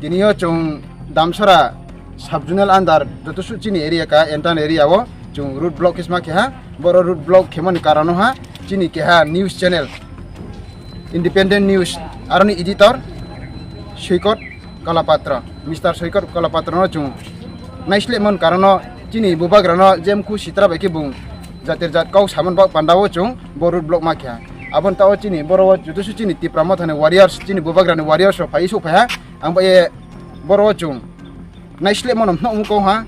tinio chung damsara subjonal andar jotosu chini area ka entan area o chung root block isma ke ha boro root block khemon karano ha chini ke ha news channel independent news aroni editor Soikot Kalapatra Mr. Soikot Kalapatra no chung naisle mon karano chini bubagrano jemku sitra beki bung jatir jat kau saman bak pandawo chung boro root block ma ke ha abon tao chini boro jotosu chini tipramot hane warriors chini bubagrani warriors ro phai su pha ang ba e boro chung naisle monom no ko ha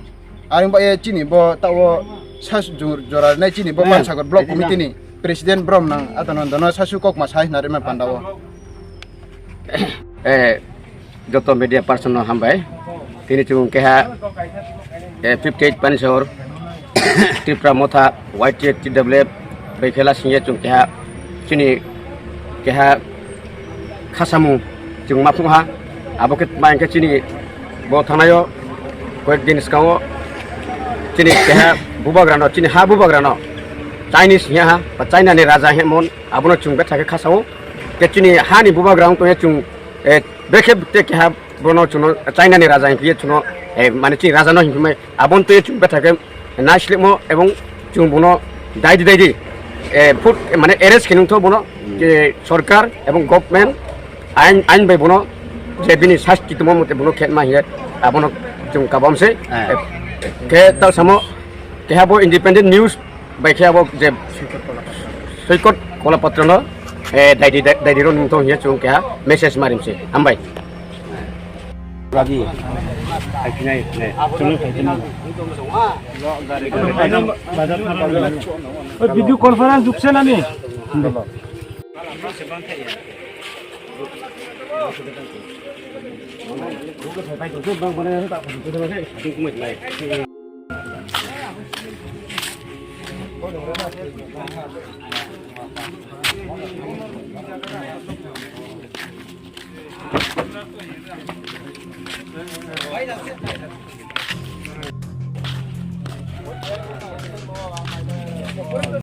aring ba e chini bo tao sas jora nai chini bo pan sagot block committee ni president brom nang atanon dono sasu kok ma sai nare ma pandawo joto media person no hambai tini chung keha 58 pansor tipra motha white tw bekhela singye chung keha chini keha khasamu chung mapung ha aboket main ke chini bo thanayo koek din skao chini keha bubagrano chini ha bubagrano Chinese nya ha pa China ni raja hemon abono chung betha ke khasao ke chini ha ni bubagrang to chung bekhe te keha bono chuno China ni raja ke chuno mane chi raja no himai abon to chung betha ke naslimo ebong chung bono daidi foot মানে arrest কিনুন তো বনো যে সরকার এবং government আইন by বনো যে বিনি শাস্তি তোমা মতে বনো খেত মাহিয়ে আবনো জুম কাবামসে কে তার সামো কে হাবো ইন্ডিপেন্ডেন্ট নিউজ বাই কে হাবো যে সৈকত কলাপত্র ন দাইদি রন তো হিয়ে চুম কে হা মেসেজ মারিমসে হামবাই রাজি আইনাই নে চুনি ভিডিও কনফারেন্স ঢুকছে না নি Why does it?